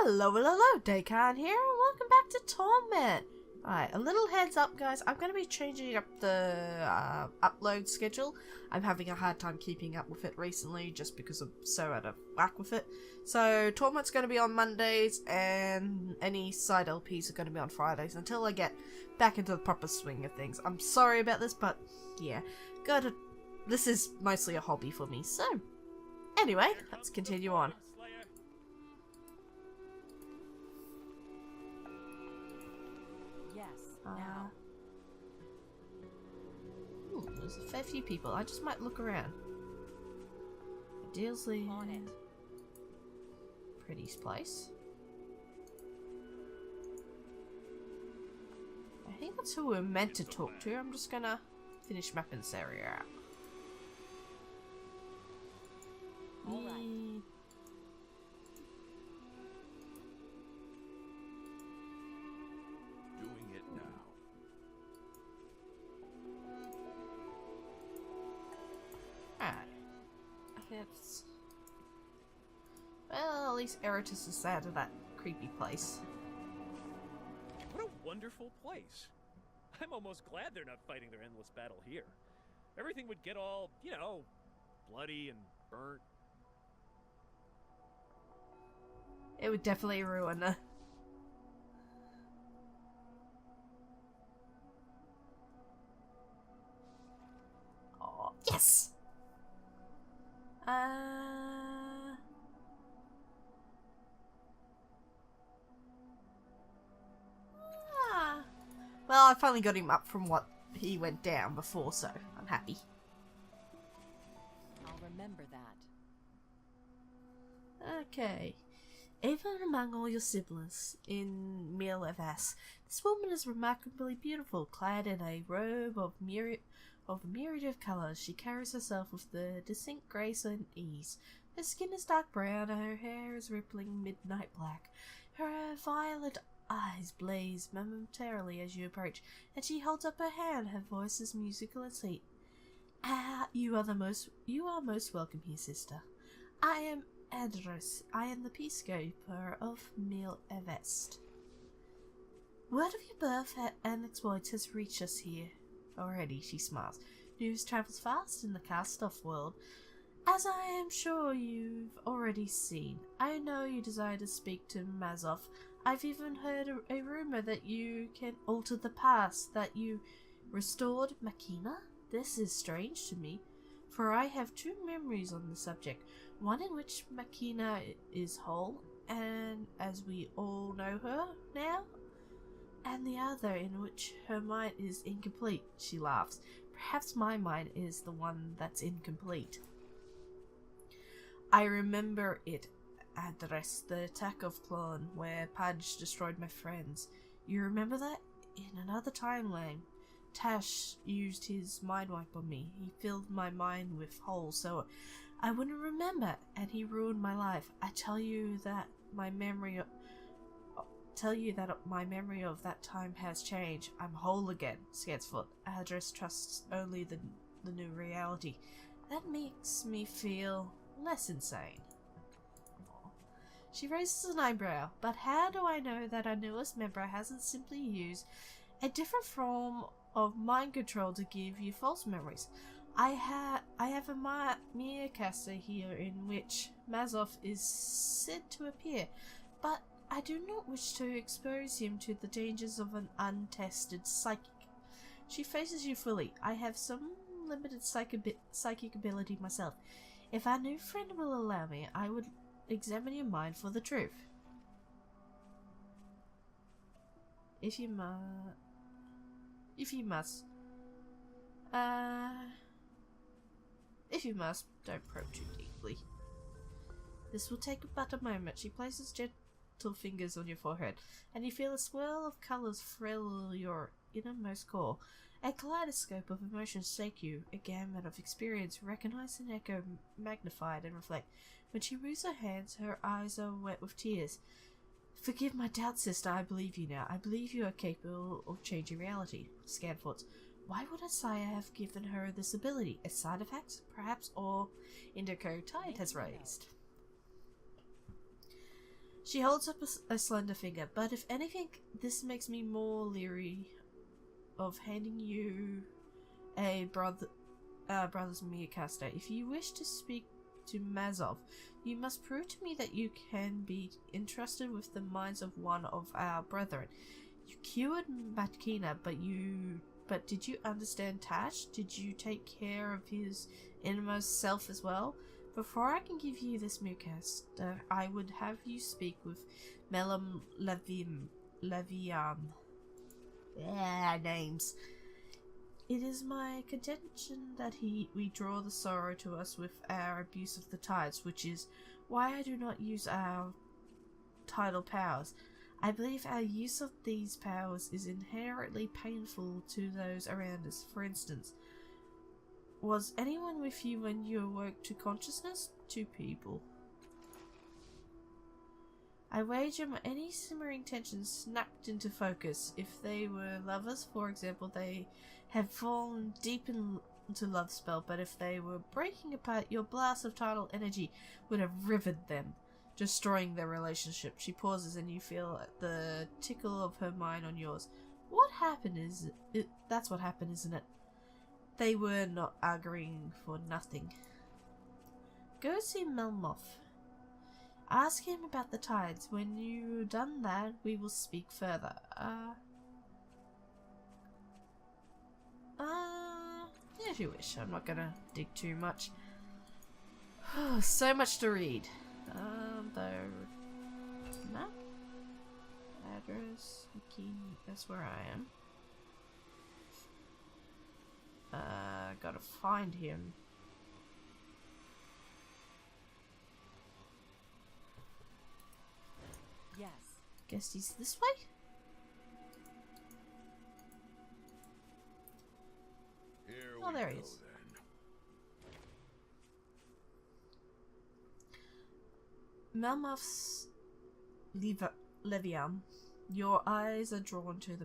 Hello, Daycarn here, and welcome back to Torment. Alright, a little heads up, guys. I'm going to be changing up the upload schedule. I'm having a hard time keeping up with it recently, just because I'm so out of whack with it. So, Torment's going to be on Mondays, and any side LPs are going to be on Fridays, until I get back into the proper swing of things. I'm sorry about this, but yeah. This is mostly a hobby for me, so... Anyway, let's continue on. There's a fair few people. I just might look around. Dealsley. On it. Pretty's place. I think that's who we're meant to talk to. I'm just gonna finish mapping this area out. Alright. Doing it now. Well, at least Eratus is out of that creepy place. What a wonderful place. I'm almost glad they're not fighting their endless battle here. Everything would get all, you know, bloody and burnt. It would definitely ruin her. Oh, yes! Well, I finally got him up from what he went down before, so I'm happy. I'll remember that. Okay. Even among all your siblings in Milevas, this woman is remarkably beautiful, clad in a robe of a myriad of colours. She carries herself with the distinct grace and ease. Her skin is dark brown, and her hair is rippling midnight black. Her violet eyes blaze momentarily as you approach, and she holds up her hand. Her voice is musical and sweet. You are most welcome here, sister. I am Andros. I am the peacekeeper of Milevest. Word of your birth and exploits has reached us here already, she smiles. News travels fast in the castoff world, as I am sure you've already seen. I know you desire to speak to Mazov. I've even heard a rumor that you can alter the past, that you restored Makina. This is strange to me, for I have two memories on the subject. One in which Makina is whole, and as we all know her now, and the other in which her mind is incomplete. She laughs. Perhaps my mind is the one that's incomplete. I remember it. Address, the attack of Clone, where Pudge destroyed my friends. You remember that? In another timeline, Tash used his mind wipe on me. He filled my mind with holes so I wouldn't remember, and he ruined my life. I tell you that my memory of that time has changed. I'm whole again. Scadsfoot. Address trusts only the new reality. That makes me feel less insane. She raises an eyebrow. But how do I know that our newest member hasn't simply used a different form of mind control to give you false memories? I have a mere caster here in which Mazov is said to appear, but I do not wish to expose him to the dangers of an untested psychic. She faces you fully. I have some limited psychic ability myself. If our new friend will allow me, I would examine your mind for the truth. If you must, don't probe too deeply. This will take but a moment. She places gentle fingers on your forehead, and you feel a swirl of colours thrill your innermost core. A kaleidoscope of emotions take you, a gamut of experience, recognize and echo, magnified and reflect. When she moves her hands, her eyes are wet with tears. Forgive my doubt, sister. I believe you now. I believe you are capable of changing reality. Scan thoughts. Why would Asaya have given her this ability? A side effect, perhaps, or Indigo tide has raised. She holds up a slender finger, but if anything, this makes me more leery of handing you a brother's Miakasta. If you wish to speak to Mazov, you must prove to me that you can be entrusted with the minds of one of our brethren. You cured Matkina, but did you understand Tash? Did you take care of his innermost self as well? Before I can give you this Miakasta, I would have you speak with Melam Leviam. Names. It is my contention that we draw the sorrow to us with our abuse of the tides, which is why I do not use our tidal powers. I believe our use of these powers is inherently painful to those around us. For instance, was anyone with you when you awoke to consciousness? 2 people. I wager any simmering tension snapped into focus. If they were lovers, for example, they have fallen deep into love spell, but if they were breaking apart, your blast of tidal energy would have riveted them, destroying their relationship. She pauses and you feel the tickle of her mind on yours. What happened is it? That's what happened, isn't it? They were not arguing for nothing. Go see Melmoth. Ask him about the tides. When you've done that, we will speak further. If you wish. I'm not gonna dig too much. So much to read. The map, address, key. That's where I am. Gotta find him. Yes. Guess he's this way? Oh, there he is. Melmoth's Leviam, your eyes are drawn to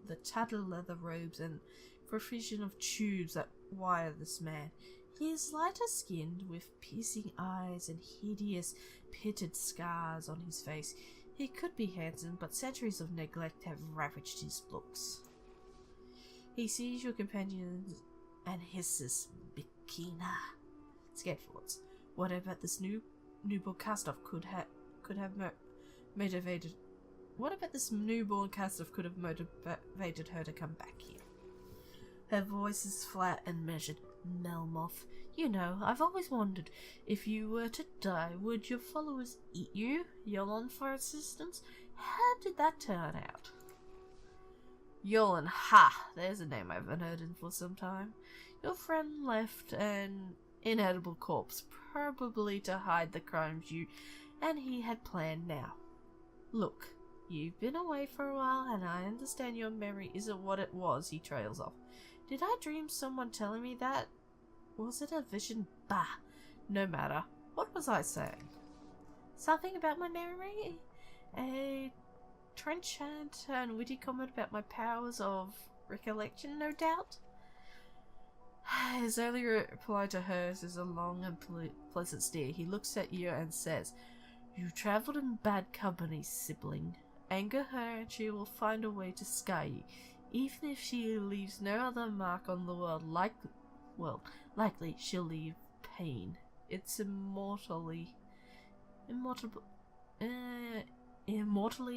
the tattered leather robes and profusion of tubes that wire this man. He is lighter skinned, with piercing eyes and hideous pitted scars on his face. He could be handsome, but centuries of neglect have ravaged his looks. He sees your companions and hisses, Bikina. Scared thoughts. What about this newborn castoff could have motivated? What about this newborn castoff could have motivated her to come back here? Her voice is flat and measured. Melmoth, you know, I've always wondered, if you were to die, would your followers eat you? Yolan, for instance? How did that turn out? Yolan, ha! There's a name I haven't heard in for some time. Your friend left an inedible corpse, probably to hide the crimes you and he had planned now. Look, you've been away for a while, and I understand your memory isn't what it was, he trails off. Did I dream someone telling me that? Was it a vision? Bah! No matter. What was I saying? Something about my memory? A trenchant and witty comment about my powers of recollection, no doubt? His only reply to hers is a long and pleasant stare. He looks at you and says, "You travelled in bad company, sibling. Anger her and she will find a way to scar you. Even if she leaves no other mark on the world, likely she'll leave pain. It's immortally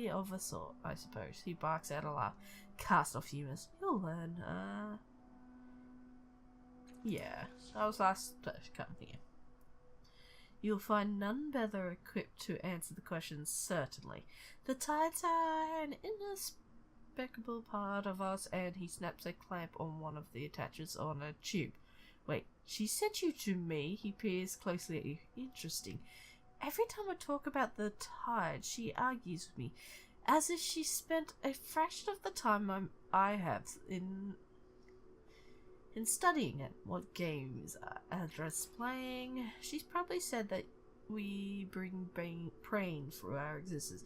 of a sort, I suppose." He barks out a laugh. Castoff humors. You'll learn. Yeah, I was last to come here. You'll find none better equipped to answer the questions, certainly. The tides are an inexplicable part of us, and he snaps a clamp on one of the attachments on a tube. Wait, she sent you to me? He peers closely at you. Interesting. Every time I talk about the tide, she argues with me, as if she spent a fraction of the time I have in studying it. What game is Address playing? She's probably said that we bring pain through our existence.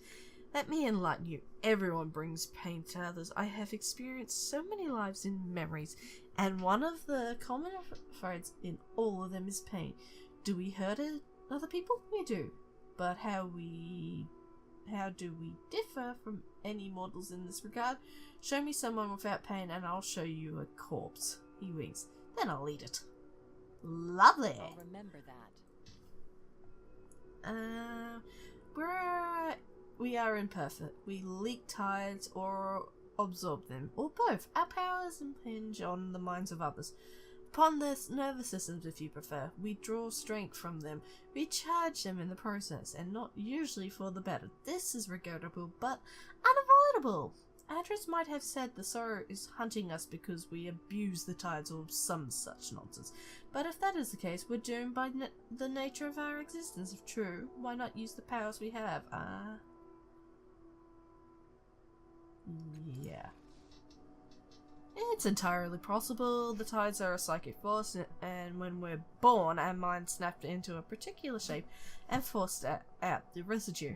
Let me enlighten you. Everyone brings pain to others. I have experienced so many lives in memories, and one of the common threads in all of them is pain. Do we hurt other people? We do. But how how do we differ from any mortals in this regard? Show me someone without pain and I'll show you a corpse. He winks. Then I'll eat it. Lovely! I'll remember that. We are imperfect. We leak tides or absorb them, or both. Our powers impinge on the minds of others. Upon their nervous systems, if you prefer. We draw strength from them. We charge them in the process, and not usually for the better. This is regrettable, but unavoidable. Andres might have said the sorrow is hunting us because we abuse the tides or some such nonsense. But if that is the case, we're doomed by the nature of our existence. If true, why not use the powers we have? Yeah. It's entirely possible. The tides are a psychic force, and when we're born, our mind snapped into a particular shape and forced out the residue.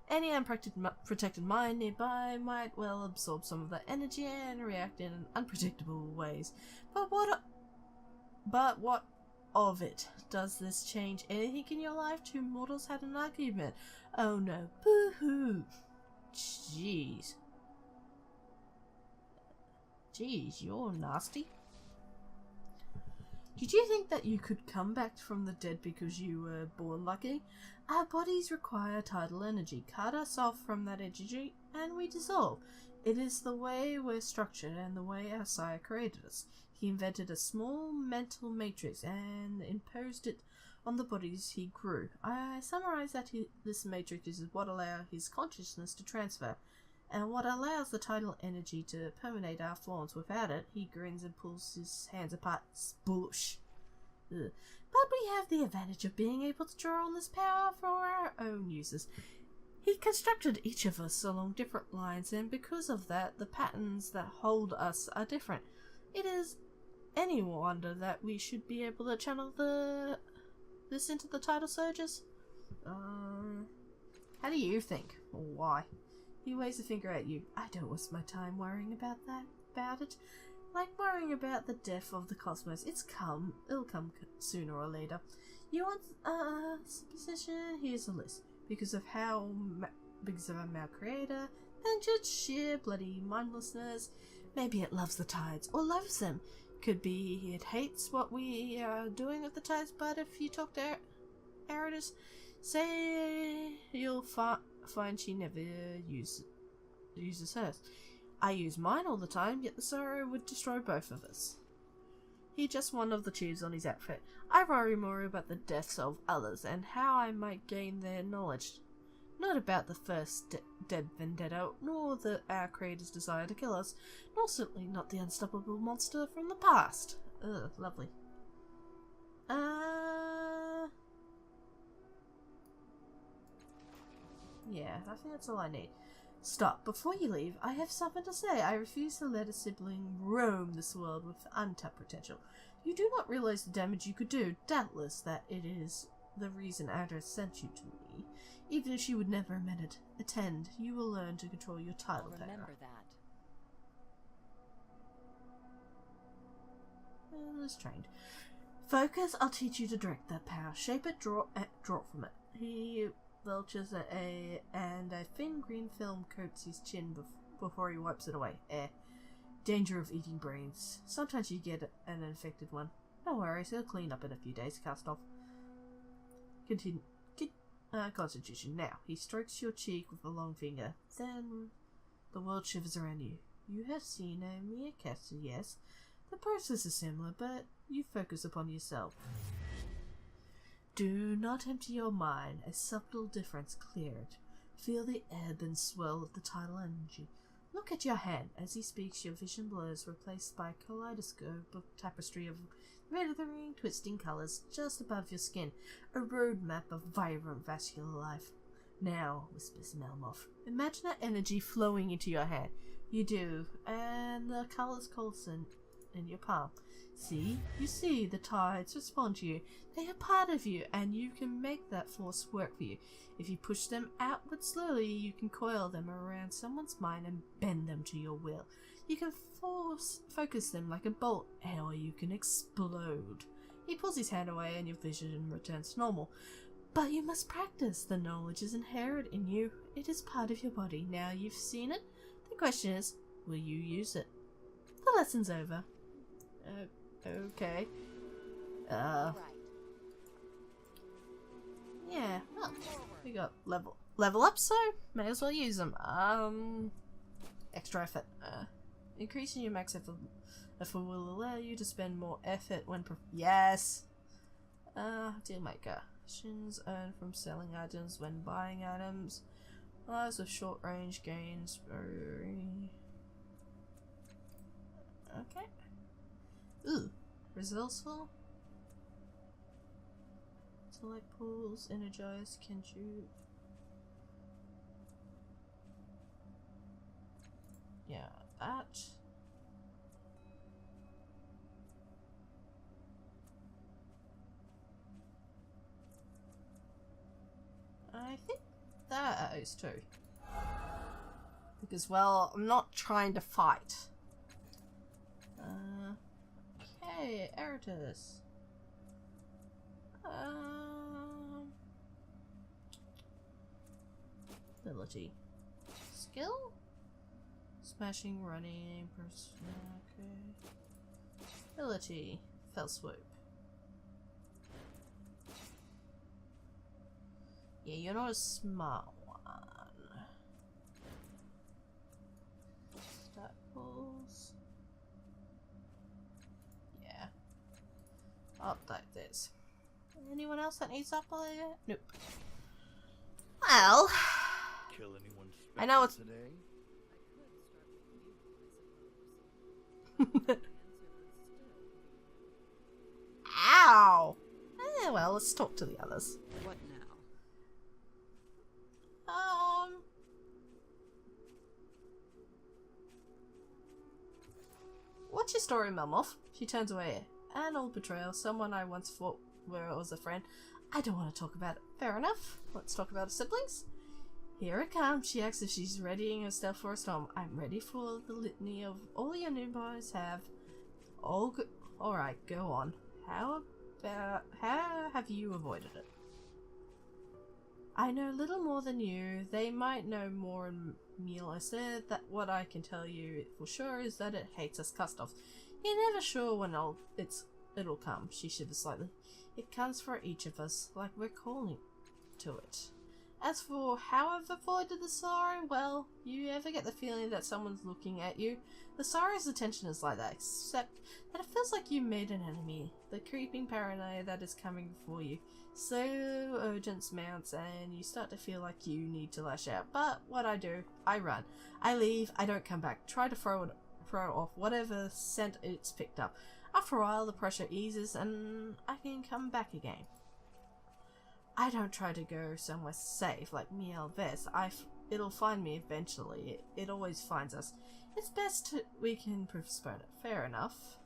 Any unprotected mind nearby might well absorb some of that energy and react in unpredictable ways. But what of it? Does this change anything in your life? Two mortals had an argument. Oh no. Boo-hoo. Jeez, you're nasty. Did you think that you could come back from the dead because you were born lucky? Our bodies require tidal energy. Cut us off from that energy and we dissolve. It is the way we're structured and the way our sire created us. He invented a small mental matrix and imposed it on the bodies he grew. I summarize that this matrix is what allows his consciousness to transfer, and what allows the tidal energy to permeate our forms. Without it, he grins and pulls his hands apart. Sploosh. Ugh. But we have the advantage of being able to draw on this power for our own uses. He constructed each of us along different lines, and because of that, the patterns that hold us are different. It is any wonder that we should be able to channel this into the tidal surges? How do you think? Or why? He waves a finger at you. I don't waste my time worrying about it. Like worrying about the death of the cosmos. It'll come sooner or later. You want supposition? Here's a list. Because of our creator, and just sheer bloody mindlessness. Maybe it loves the tides, or loves them. Could be it hates what we are doing with the tides, but if you talk to Eridus, say you'll find she never uses hers. I use mine all the time, yet the sorrow would destroy both of us. He's just one of the tubes on his outfit. I worry more about the deaths of others and how I might gain their knowledge. Not about the first dead vendetta, nor our creator's desire to kill us, nor certainly not the unstoppable monster from the past. Ugh, lovely. Yeah, I think that's all I need. Stop. Before you leave, I have something to say. I refuse to let a sibling roam this world with untapped potential. You do not realize the damage you could do. Doubtless that it is the reason Adra sent you to me. Even if she would never attend, you will learn to control your tidal power. Remember that. Well, as trained. Focus, I'll teach you to direct that power. Shape it, draw from it. He belches and a thin green film coats his chin before he wipes it away. Danger of eating brains. Sometimes you get an infected one. No worries, he'll clean up in a few days. Castoff. Continue. Constitution. Now, he strokes your cheek with a long finger. Then the world shivers around you. You have seen a meerkat, yes. The process is similar, but you focus upon yourself. Do not empty your mind. A subtle difference clear it. Feel the ebb and swell of the tidal energy. Look at your hand. As he speaks, your vision blurs, replaced by a kaleidoscope of tapestry of writhing, twisting colours just above your skin. A roadmap of vibrant vascular life. Now, whispers Melmoth, imagine that energy flowing into your hand. You do, and the colours coalesce in your palm. See? You see the tides respond to you. They are part of you, and you can make that force work for you. If you push them outward slowly, you can coil them around someone's mind and bend them to your will. You can focus them like a bolt, or you can explode. He pulls his hand away and your vision returns to normal. But you must practice. The knowledge is inherent in you. It is part of your body. Now you've seen it, the question is, will you use it? The lesson's over. Okay. Right. Yeah, well, we got level up, so may as well use them. Extra effort. Increasing your max effort will allow you to spend more effort when yes! Deal maker. Actions earned from selling items when buying items. Lives with short range gains. Okay. Ooh. Resourceful. Select pools. Energize. Can you... Yeah, that. I think those two. Because, well, I'm not trying to fight. Okay, Eritus. Ability. Skill? Smashing, running, okay. Ability. Fell swoop. Yeah, you're not a smart one. Stat pulls. Yeah. I'll update this. Anyone else that needs uploaded? Nope. Well, Kill anyone I know it's today? Ow! Well, let's talk to the others. What now? What's your story, Melmoth? She turns away. An old betrayal. Someone I once fought where I was a friend. I don't want to talk about it. Fair enough. Let's talk about her siblings. Here it comes. She asks if she's readying herself for a storm. I'm ready for the litany of all your newborns have. Alright, go on. How have you avoided it? I know little more than you. They might know more in Meal. I said that what I can tell you for sure is that it hates us castoffs. You're never sure when it'll come. She shivers slightly. It comes for each of us, like we're calling to it. As for how I've avoided the sorrow, well, you ever get the feeling that someone's looking at you? The sorrow's attention is like that, except that it feels like you made an enemy. The creeping paranoia that is coming before you. So urgence mounts and you start to feel like you need to lash out. But what I do, I run. I leave, I don't come back. Try to throw off whatever scent it's picked up. After a while, the pressure eases and I can come back again. I don't try to go somewhere safe like Miel Vest. It'll find me eventually. It always finds us. It's best we can postpone it. Fair enough.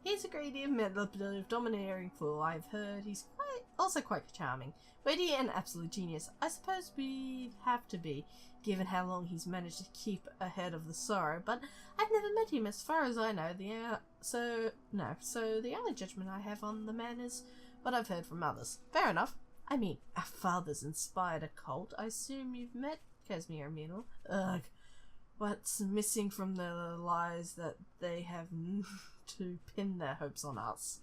He's a greedy, manipulative, domineering fool. I've heard he's also quite charming. Witty and absolute genius. I suppose we have to be, given how long he's managed to keep ahead of the sorrow, but I've never met him as far as I know. So the only judgment I have on the man is what I've heard from others. Fair enough. I mean, our fathers inspired a cult. I assume you've met Casimir Mino. Ugh. What's missing from the lies that they have to pin their hopes on us?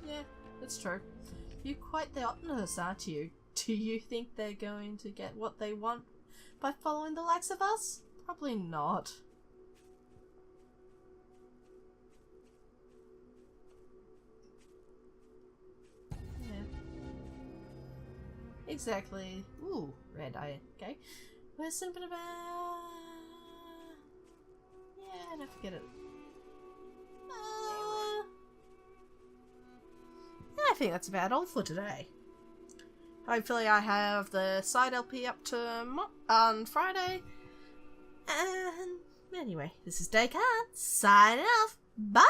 Yeah, that's true. You're quite the optimist, aren't you? Do you think they're going to get what they want by following the likes of us? Probably not. Exactly. Ooh, red eye. Okay. We're simply about... Yeah, don't forget it. I think that's about all for today. Hopefully I have the side LP up to on Friday. And anyway, this is Daycarn signing off. Bye!